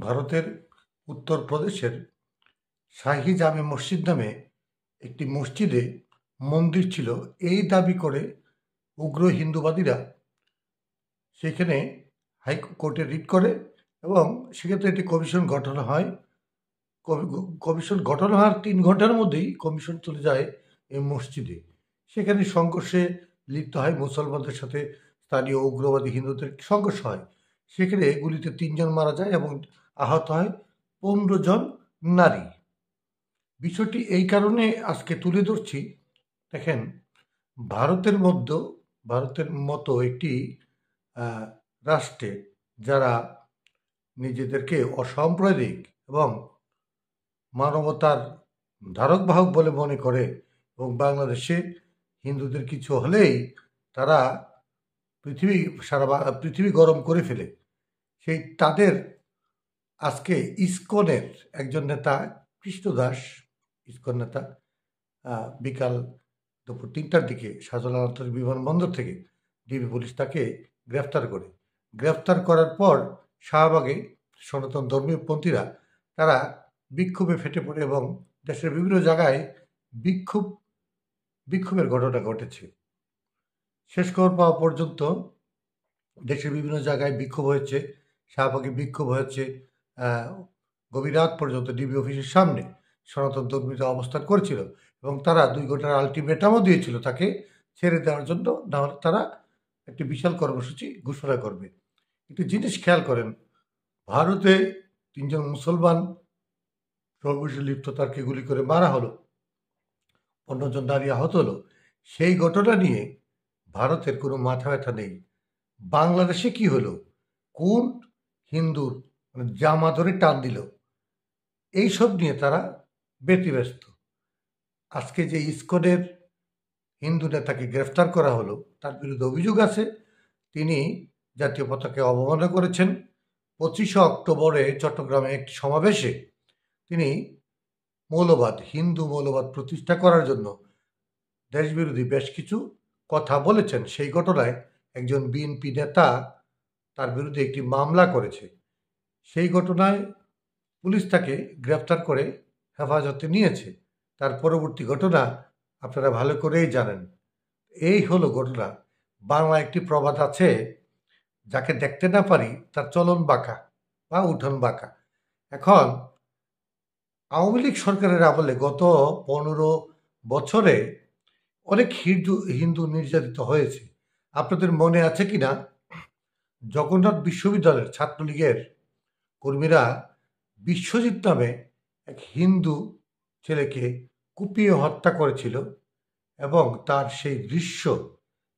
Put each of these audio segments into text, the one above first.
ভারতের উত্তরপ্রদেশের শাহী জামে মসজিদ নামে একটি মসজিদে মন্দির ছিল এই দাবি করে উগ্র হিন্দুবাদীরা সেখানে হাইকোর্টে রিট করে এবং সেক্ষেত্রে একটি কমিশন গঠন হয়। কমিশন গঠন হওয়ার ৩ ঘন্টার মধ্যেই কমিশন চলে যায় এই মসজিদে। সেখানে সংঘর্ষে লিপ্ত হয় মুসলমানদের সাথে স্থানীয় উগ্রবাদী হিন্দুদের সংঘর্ষ হয়। সেখানে গুলিতে ৩ জন মারা যায় এবং আহত হয় ১৫ জন নারী। বিষয়টি এই কারণে আজকে তুলে ধরছি। দেখেন, ভারতের ভারতের মতো একটি রাষ্ট্রে যারা নিজেদেরকে অসাম্প্রদায়িক এবং মানবতার ধারক বাহক বলে মনে করে এবং বাংলাদেশে হিন্দুদের কিছু হলেই তারা পৃথিবী গরম করে ফেলে, সেই তাদের আজকে ইসকনের একজন নেতা কৃষ্ণ দাস, ইসকন নেতা, বিকাল দুপুর ৩টার দিকে শাহজালাল আন্তর্জাতিক বিমানবন্দর থেকে ডিবি পুলিশ তাকে গ্রেফতার করে। গ্রেফতার করার পর শাহবাগে সনাতন ধর্মীয়পন্থীরা তারা বিক্ষোভে ফেটে পড়ে এবং দেশের বিভিন্ন জায়গায় বিক্ষোভের ঘটনা ঘটেছে। শেষ খবর পাওয়া পর্যন্ত দেশের বিভিন্ন জায়গায় বিক্ষোভ হয়েছে, শাহবাগে বিক্ষোভ হয়েছে। গভীর রাত পর্যন্ত ডিবি অফিসের সামনে সনাতন ধর্মীরা অবস্থান করেছিল এবং তারা ২ ঘন্টার আলটিমেটামও দিয়েছিল তাকে ছেড়ে দেওয়ার জন্য, নাহলে তারা একটি বিশাল কর্মসূচি ঘোষণা করবে। একটি জিনিস খেয়াল করেন, ভারতে ৩ জন মুসলমান সংঘর্ষে লিপ্ত তাকে গুলি করে মারা হলো, ১৫ জন নারী আহত হলো। সেই ঘটনা নিয়ে ভারতের কোনো মাথা ব্যথা নেই। বাংলাদেশে কি হলো, কোন হিন্দুর জামা ধরে টান দিল, এইসব নিয়ে তারা ব্যতিব্যস্ত। আজকে যে ইসকনের হিন্দু নেতাকে গ্রেফতার করা হলো, তার বিরুদ্ধে অভিযোগ আছে তিনি জাতীয় পতাকাকে অবমাননা করেছেন। ২৫শে অক্টোবরে চট্টগ্রামে একটি সমাবেশে তিনি হিন্দু মৌলবাদ প্রতিষ্ঠা করার জন্য দেশবিরোধী বেশ কিছু কথা বলেছেন। সেই ঘটনায় একজন বিএনপি নেতা তার বিরুদ্ধে একটি মামলা করেছে। সেই ঘটনায় পুলিশ তাকে গ্রেফতার করে হেফাজতে নিয়েছে। তার পরবর্তী ঘটনা আপনারা ভালো করেই জানেন। এই হলো ঘটনা। বাংলা একটি প্রবাদ আছে, যাকে দেখতে না পারি তার চলন বাঁকা বা উঠোন বাঁকা। এখন আওয়ামী লীগ সরকারের আমলে গত ১৫ বছরে অনেক হিন্দু নির্যাতিত হয়েছে। আপনাদের মনে আছে কিনা, জগন্নাথ বিশ্ববিদ্যালয়ের ছাত্রলীগের কর্মীরা বিশ্বজিৎ নামে এক হিন্দু ছেলেকে কুপিয়ে হত্যা করেছিল এবং তার সেই দৃশ্য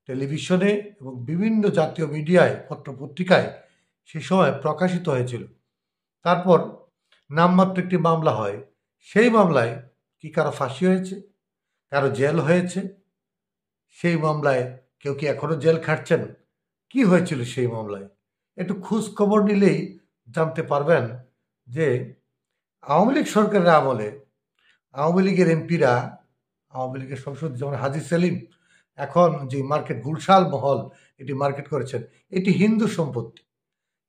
টেলিভিশনে এবং বিভিন্ন জাতীয় মিডিয়ায়, পত্রপত্রিকায় সে সময় প্রকাশিত হয়েছিল। তারপর নামমাত্র একটি মামলা হয়। সেই মামলায় কি কারো ফাঁসি হয়েছে, কারো জেল হয়েছে? সেই মামলায় কেউ কি এখনো জেল খাটছেন? কি হয়েছিল সেই মামলায়? একটু খোঁজ খবর নিলেই জানতে পারবেন যে আওয়ামী লীগ সরকারের আমলে আওয়ামী লীগের এমপিরা, আওয়ামী লীগের সংসদ যেমন হাজী সেলিম এখন যে মার্কেট গুলশাল মহল এটি মার্কেট করেছেন, এটি হিন্দু সম্পত্তি।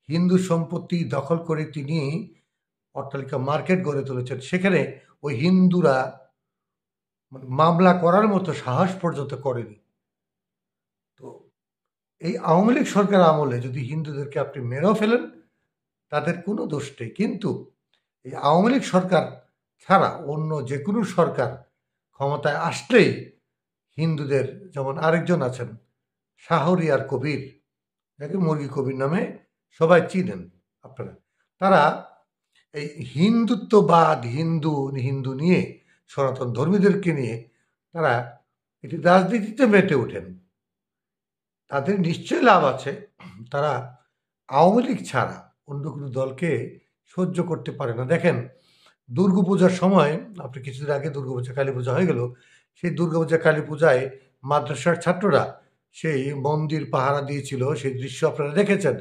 হিন্দু সম্পত্তি দখল করে তিনি অট্টালিকা মার্কেট গড়ে তুলেছেন। সেখানে ওই হিন্দুরা মামলা করার মতো সাহস পর্যন্ত করেনি। তো এই আওয়ামী লীগ সরকার আমলে যদি হিন্দুদেরকে আপনি মেরেও ফেলেন, তাদের কোনো দোষ নেই। কিন্তু এই আওয়ামী লীগ সরকার ছাড়া অন্য যে কোনো সরকার ক্ষমতায় আসলেই হিন্দুদের, যেমন আরেকজন আছেন শাহরিয়ার কবির, যাকে মুরগি কবির নামে সবাই চিনেন আপনারা, তারা এই হিন্দুত্ববাদ, হিন্দু নিয়ে, সনাতন ধর্মীদেরকে নিয়ে তারা এটি রাজনীতিতে মেতে ওঠেন। তাদের নিশ্চয়ই লাভ আছে। তারা আওয়ামী লীগ ছাড়া অন্য কোনো দলকে সহ্য করতে পারে না। দেখেন, দুর্গাপূজার সময়, আপনি কিছুদিন আগে দুর্গাপূজা কালী পূজা হয়ে গেল, সেই দুর্গাপূজা কালী পূজায় মাদ্রাসার ছাত্ররা সেই মন্দির পাহারা দিয়েছিল। সেই দৃশ্য আপনারা দেখেছেন।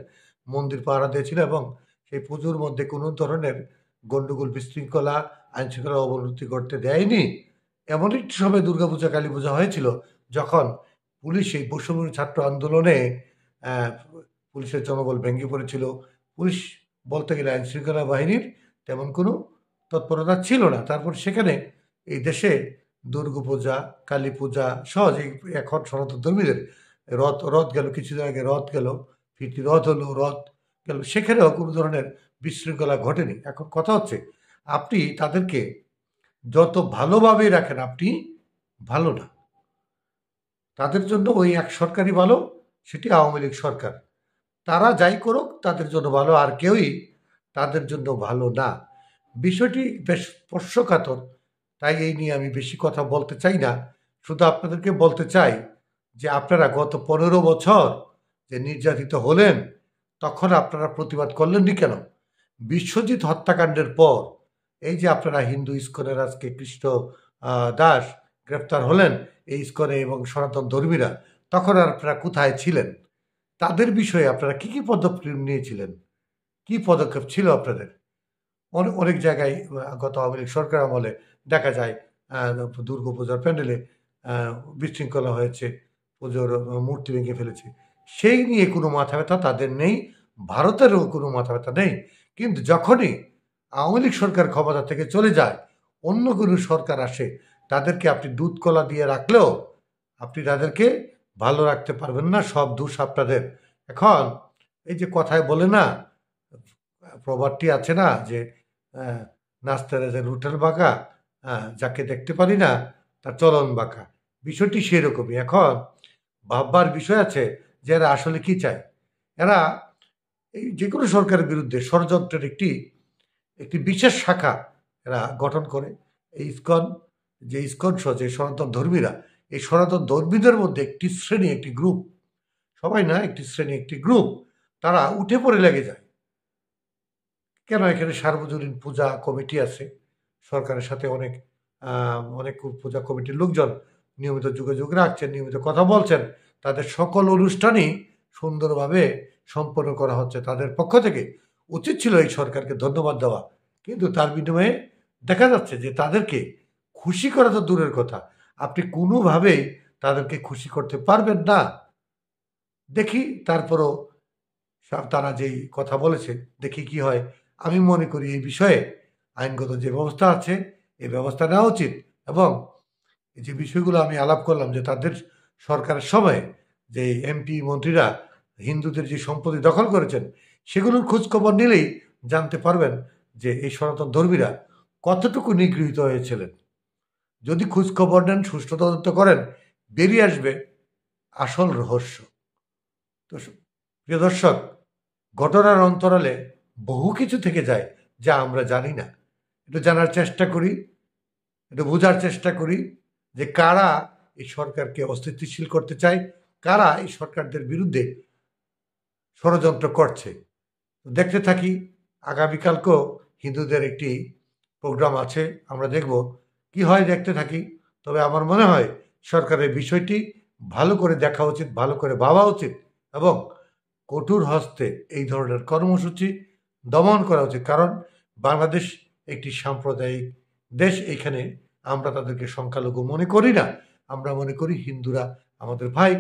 মন্দির পাহারা দিয়েছিল এবং সেই পুজোর মধ্যে কোনো ধরনের গণ্ডগোল, বিশৃঙ্খলা, আইনশৃঙ্খলা অবনতি করতে দেয়নি। এমন একটি সময় দুর্গাপূজা কালী পূজা হয়েছিল যখন পুলিশ এই বৈষম্য ছাত্র আন্দোলনে পুলিশের জনবল ভেঙে পড়েছিল। পুলিশ বলতে গেলে আইন শৃঙ্খলা বাহিনীর তেমন কোনো তৎপরতা ছিল না। তারপর সেখানে এই দেশে দুর্গাপূজা, কালী পূজা সহ যে এখন সনাতন ধর্মীদের রথ গেল, কিছুদিন আগে রথ গেল, ফিরতি রথ হলো, রথ গেল, সেখানেও কোনো ধরনের বিশৃঙ্খলা ঘটেনি। এখন কথা হচ্ছে আপনি তাদেরকে যত ভালোভাবে রাখেন আপনি ভালো না। তাদের জন্য ওই এক সরকারই ভালো, সেটি আওয়ামী লীগ সরকার। তারা যাই করুক তাদের জন্য ভালো, আর কেউই তাদের জন্য ভালো না। বিষয়টি বেশ স্পর্শকাতর, তাই এই নিয়ে আমি বেশি কথা বলতে চাই না। শুধু আপনাদেরকে বলতে চাই যে আপনারা গত 15 বছর যে নির্যাতিত হলেন, তখন আপনারা প্রতিবাদ করলেননি কেন? বিশ্বজিৎ হত্যাকাণ্ডের পর এই যে আপনারা হিন্দু ইস্কনের আজকে কৃষ্ণ দাস গ্রেপ্তার হলেন, এই ইস্কনে এবং সনাতন ধর্মীরা, তখন আপনারা কোথায় ছিলেন? তাদের বিষয়ে আপনারা কি পদক্ষেপ নিয়েছিলেন? কি পদক্ষেপ ছিল আপনাদের? অনেক জায়গায় গত আওয়ামী লীগ সরকার আমলে দেখা যায় দুর্গাপূজার প্যান্ডেলে বিশৃঙ্খলা হয়েছে, পুজোর মূর্তি ভেঙে ফেলেছে। সেই নিয়ে কোনো মাথা ব্যথা তাদের নেই, ভারতেরও কোনো মাথা ব্যথা নেই। কিন্তু যখনই আওয়ামী লীগ সরকার ক্ষমতা থেকে চলে যায়, অন্য কোনো সরকার আসে, তাদেরকে আপনি দুধ কলা দিয়ে রাখলেও আপনি তাদেরকে ভালো রাখতে পারবেন না। সব দোষ আপনাদের। এখন এই যে কথায় বলে না, প্রবাদটি আছে না যে নাচতে যে রুটেল বাঁকা, যাকে দেখতে পারি না তার চলন বাঁকা। বিষয়টি সেরকমই। এখন ভাববার বিষয় আছে যে এরা আসলে কি চায়। এরা এই যে কোনো সরকারের বিরুদ্ধে ষড়যন্ত্রের একটি বিশেষ শাখা এরা গঠন করে। এই ইসকন সহ যে সনাতন ধর্মীরা, এই সনাতন ধর্মীদের মধ্যে একটি শ্রেণী, একটি গ্রুপ, সবাই না, একটি শ্রেণী, একটি গ্রুপ, তারা উঠে পড়ে লেগে যায়। কেন? এখানে সার্বজনীন পূজা কমিটি আছে, সরকারের সাথে অনেক পূজা কমিটির লোকজন নিয়মিত যোগাযোগ রাখছেন, নিয়মিত কথা বলছেন। তাদের সকল অনুষ্ঠানই সুন্দরভাবে সম্পন্ন করা হচ্ছে তাদের পক্ষ থেকে। উচিত ছিল এই সরকারকে ধন্যবাদ দেওয়া, কিন্তু তার বিনিময়ে দেখা যাচ্ছে যে তাদেরকে খুশি করা তো দূরের কথা, আপনি কোনোভাবেই তাদেরকে খুশি করতে পারবেন না। দেখি তারপরও তারা যেই কথা বলেছে, দেখি কি হয়। আমি মনে করি এই বিষয়ে আইনগত যে ব্যবস্থা আছে, এই ব্যবস্থা নেওয়া উচিত। এবং এই যে বিষয়গুলো আমি আলাপ করলাম যে তাদের সরকারের সময় যে এমপি মন্ত্রীরা হিন্দুদের যে সম্পত্তি দখল করেছেন, সেগুলোর খোঁজখবর নিলেই জানতে পারবেন যে এই সনাতন ধর্মীরা কতটুকু নিগৃহীত হয়েছিলেন। যদি খোঁজখবর নেন, সুষ্ঠু তদন্ত করেন, বেরিয়ে আসবে আসল রহস্য। তো প্রিয় দর্শক, ঘটনার অন্তরালে বহু কিছু থেকে যায় যা আমরা জানি না। একটু জানার চেষ্টা করি, একটু বোঝার চেষ্টা করি যে কারা এই সরকারকে অস্থিতিশীল করতে চায়, কারা এই সরকারদের বিরুদ্ধে ষড়যন্ত্র করছে। দেখতে থাকি। আগামীকালকেও হিন্দুদের একটি প্রোগ্রাম আছে, আমরা দেখব কি হয়, দেখতে থাকি। তবে আমার মনে হয় সরকারের বিষয়টি ভালো করে দেখা উচিত, ভালো করে ভাবা উচিত, এবং কঠোর হস্তে এই ধরনের কর্মসূচি দমন করা উচিত। কারণ বাংলাদেশ একটি সাম্প্রদায়িক দেশ। এখানে আমরা তাদেরকে সংখ্যালঘু মনে করি না। আমরা মনে করি হিন্দুরা আমাদের ভাই,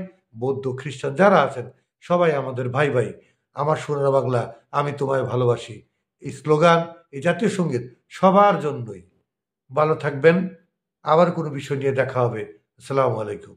বৌদ্ধ খ্রিস্টান যারা আছেন সবাই আমাদের ভাই ভাই। আমার সোনার বাংলা, আমি তোমায় ভালোবাসি, এই স্লোগান, এই জাতীয় সঙ্গীত সবার জন্যই। ভালো থাকবেন। আবার কোনো বিষয় নিয়ে দেখা হবে। আসসালামু আলাইকুম।